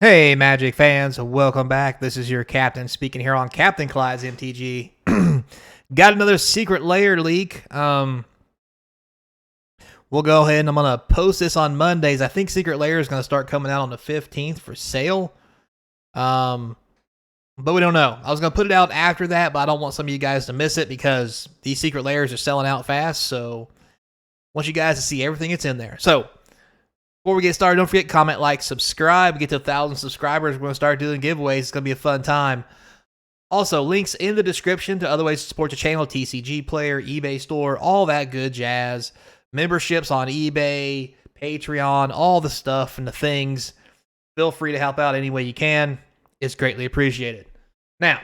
Hey, Magic fans, welcome back. This is your captain speaking here on Capnclydes MTG. Got another secret layer leak. We'll go ahead and I'm going to post this on Mondays. I think secret layer is going to start coming out on the 15th for sale. But we don't know. I was going to put it out after that, but I don't want some of you guys to miss it because these secret layers are selling out fast. So I want you guys to see everything that's in there. So before we get started, don't forget, comment, like, subscribe. We get to 1,000 subscribers. We're going to start doing giveaways. It's going to be a fun time. Also, links in the description to other ways to support the channel, TCG Player, eBay Store, all that good jazz. Memberships on eBay, Patreon, all the stuff and the things. Feel free to help out any way you can. It's greatly appreciated. Now,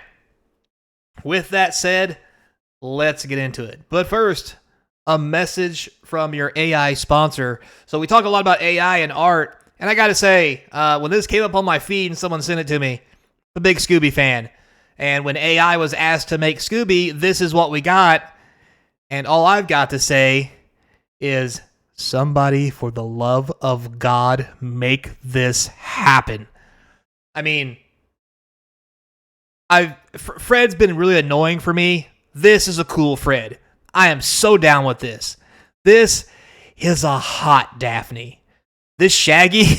with that said, let's get into it. But first, a message from your AI sponsor. So we talk a lot about AI and art, and I gotta say, when this came up on my feed and someone sent it to me, I'm a big Scooby fan. And when AI was asked to make Scooby, this is what we got. And all I've got to say is, somebody, for the love of God, make this happen. I mean, Fred's been really annoying for me. This is a cool Fred. I am so down with this. This is a hot Daphne. This Shaggy,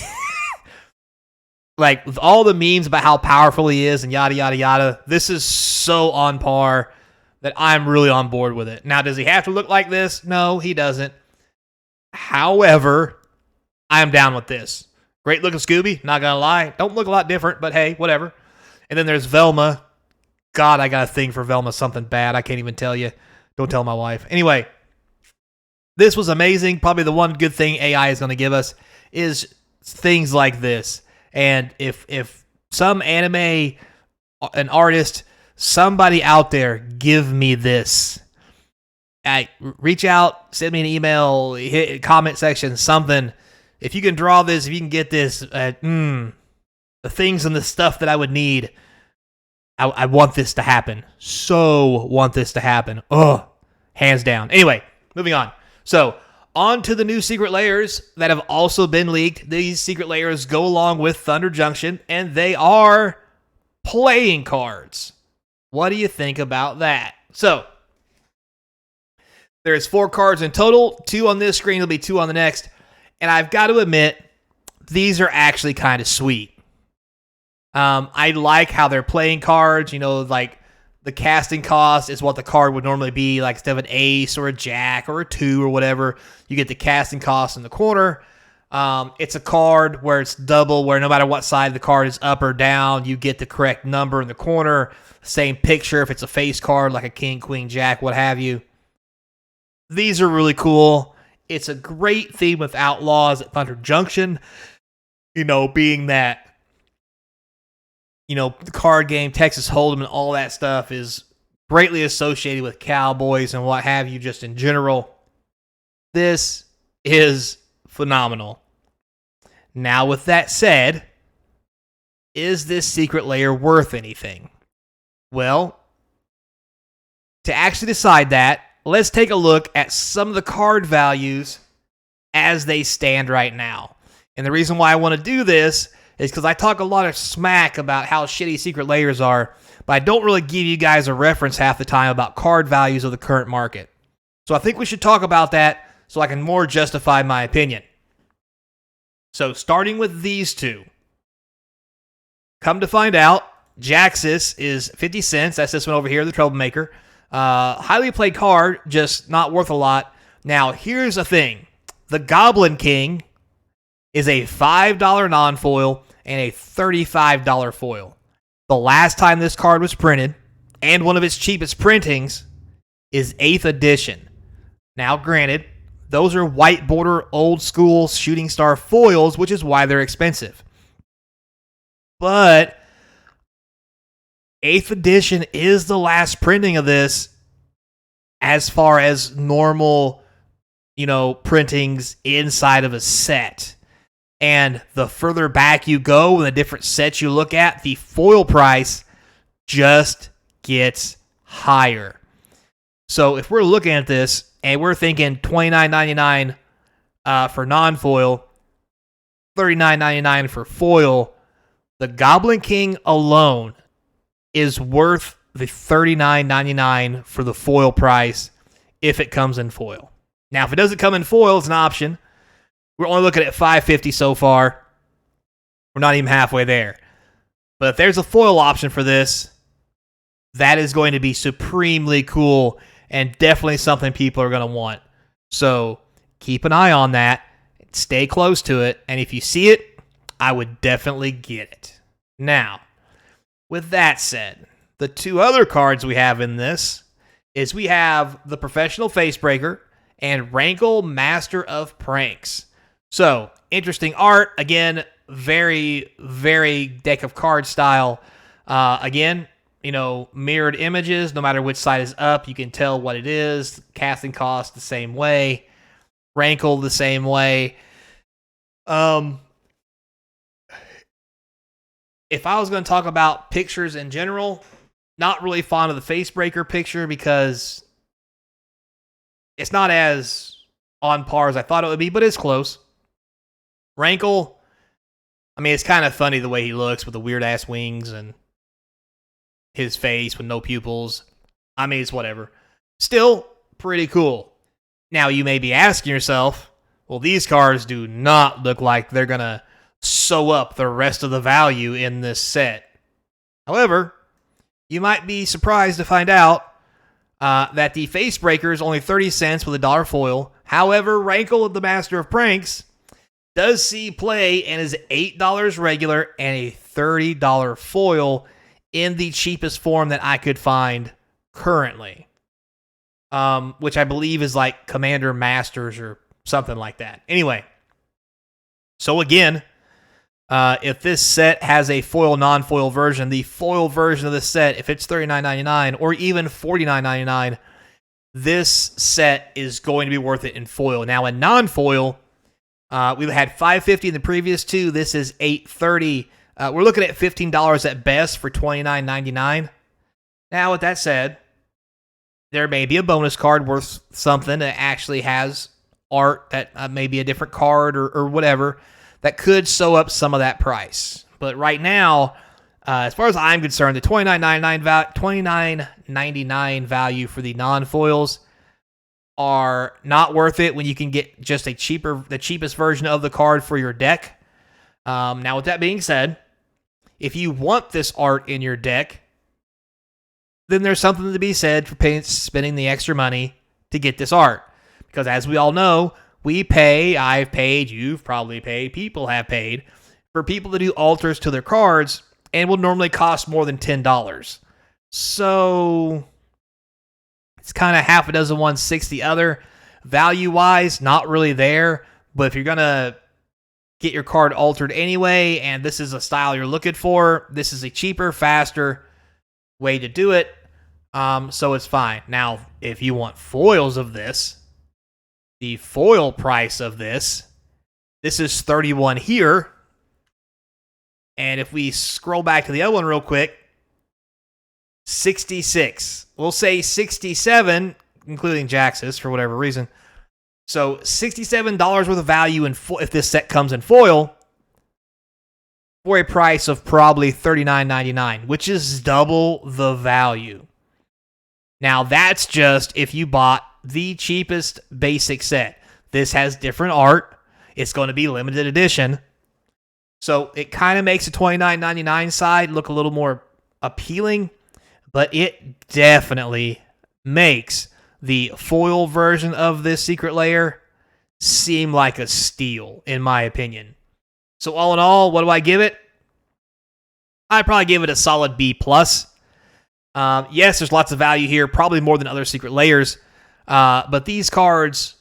like with all the memes about how powerful he is and yada, yada, yada, this is so on par that I'm really on board with it. Now, does he have to look like this? No, he doesn't. However, I'm down with this. Great looking Scooby, not gonna lie. Don't look a lot different, but hey, whatever. And then there's Velma. God, I got a thing for Velma, something bad. I can't even tell you. Don't tell my wife. Anyway, this was amazing. Probably the one good thing AI is going to give us is things like this. And if some anime, an artist, somebody out there, give me this. Reach out, send me an email, hit comment section, something. If you can draw this, if you can get this, the things and the stuff that I would need, I want this to happen. So want this to happen. Oh, hands down. Anyway, moving on. So, on to the new secret layers that have also been leaked. These secret layers go along with Thunder Junction, and they are playing cards. What do you think about that? So, there's 4 cards in total. 2 on this screen. There'll be 2 on the next. And I've got to admit, these are actually kind of sweet. I like how they're playing cards, like the casting cost is what the card would normally be, like instead of an ace or a jack or a 2 or whatever, you get the casting cost in the corner. It's a card where it's double, where no matter what side the card is up or down, you get the correct number in the corner. Same picture if it's a face card like a king, queen, jack, what have you. These are really cool. It's a great theme with Outlaws at Thunder Junction, being that the card game, Texas Hold'em, and all that stuff is greatly associated with cowboys and what have you just in general. This is phenomenal. Now, with that said, is this secret layer worth anything? Well, to actually decide that, let's take a look at some of the card values as they stand right now. And the reason why I want to do this is because I talk a lot of smack about how shitty secret layers are, but I don't really give you guys a reference half the time about card values of the current market. So I think we should talk about that so I can more justify my opinion. So starting with these 2. Come to find out, Jaxis is 50 cents. That's this one over here, the Troublemaker. Highly played card, just not worth a lot. Now, here's the thing. The Goblin King is a $5 non-foil and a $35 foil. The last time this card was printed, and one of its cheapest printings, is 8th edition. Now, granted, those are white border old school shooting star foils, which is why they're expensive. But 8th edition is the last printing of this as far as normal, printings inside of a set. And the further back you go and the different sets you look at, the foil price just gets higher. So if we're looking at this and we're thinking $29.99 for non-foil, $39.99 for foil, The Goblin King alone is worth the $39.99 for the foil price if it comes in foil. Now, if it doesn't come in foil, it's an option. We're only looking at $5.50 so far. We're not even halfway there. But if there's a foil option for this, that is going to be supremely cool and definitely something people are going to want. So keep an eye on that. Stay close to it. And if you see it, I would definitely get it. Now, with that said, the two other cards we have in this is we have the Professional Facebreaker and Rankle Master of Pranks. So, interesting art. Again, very, very deck of cards style. Again, mirrored images. No matter which side is up, you can tell what it is. Casting cost the same way. Rankle the same way. If I was going to talk about pictures in general, not really fond of the Facebreaker picture because it's not as on par as I thought it would be, but it's close. Rankle, it's kind of funny the way he looks with the weird-ass wings and his face with no pupils. It's whatever. Still pretty cool. Now, you may be asking yourself, well, these cards do not look like they're going to sew up the rest of the value in this set. However, you might be surprised to find out that the Facebreaker is only 30 cents with a $1 foil. However, Rankle, the Master of Pranks, does see play and is $8 regular and a $30 foil in the cheapest form that I could find currently, which I believe is like Commander Masters or something like that. Anyway, so again, if this set has a foil, non-foil version, the foil version of the set, if it's $39.99 or even $49.99, this set is going to be worth it in foil. Now, in non-foil, we had $5.50 in the previous two. This is $8.30. We're looking at $15 at best for $29.99. Now, with that said, there may be a bonus card worth something that actually has art that may be a different card or whatever that could sew up some of that price. But right now, as far as I'm concerned, the $29.99 value for the non-foils are not worth it when you can get just the cheapest version of the card for your deck. Now, with that being said, if you want this art in your deck, then there's something to be said for spending the extra money to get this art. Because as we all know, I've paid, you've probably paid, people have paid for people to do alters to their cards and will normally cost more than $10. So it's kind of half a dozen one, 6 the other. Value-wise, not really there. But if you're going to get your card altered anyway, and this is a style you're looking for, this is a cheaper, faster way to do it. So it's fine. Now, if you want foils of this, the foil price of this is $31 here. And if we scroll back to the other one real quick, $66. We'll say $67, including Jaxus for whatever reason. So $67 worth of value if this set comes in foil for a price of probably $39.99, which is double the value. Now, that's just if you bought the cheapest basic set. This has different art. It's going to be limited edition. So it kind of makes the $29.99 side look a little more appealing, but it definitely makes the foil version of this Secret Lair seem like a steal, in my opinion. So all in all, what do I give it? I'd probably give it a solid B+. Yes, there's lots of value here, probably more than other Secret Lairs. But these cards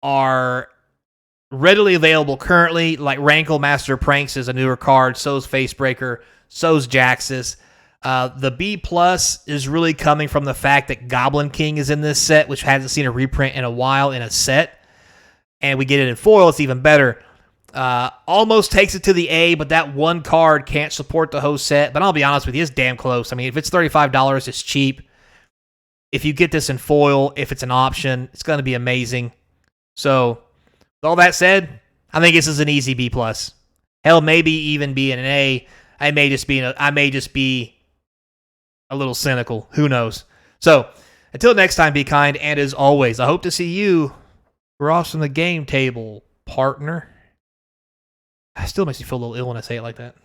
are readily available currently. Like Rankle Master of Pranks is a newer card. So is Facebreaker. So is Jaxus. The B+ is really coming from the fact that Goblin King is in this set, which hasn't seen a reprint in a while in a set. And we get it in foil. It's even better. Almost takes it to the A, but that one card can't support the whole set. But I'll be honest with you, it's damn close. If it's $35, it's cheap. If you get this in foil, if it's an option, it's going to be amazing. So, with all that said, I think this is an easy B+. Hell, maybe even be an A. I may just be a little cynical. Who knows? So until next time, be kind, and as always, I hope to see you across from the game table, partner. It still makes me feel a little ill when I say it like that.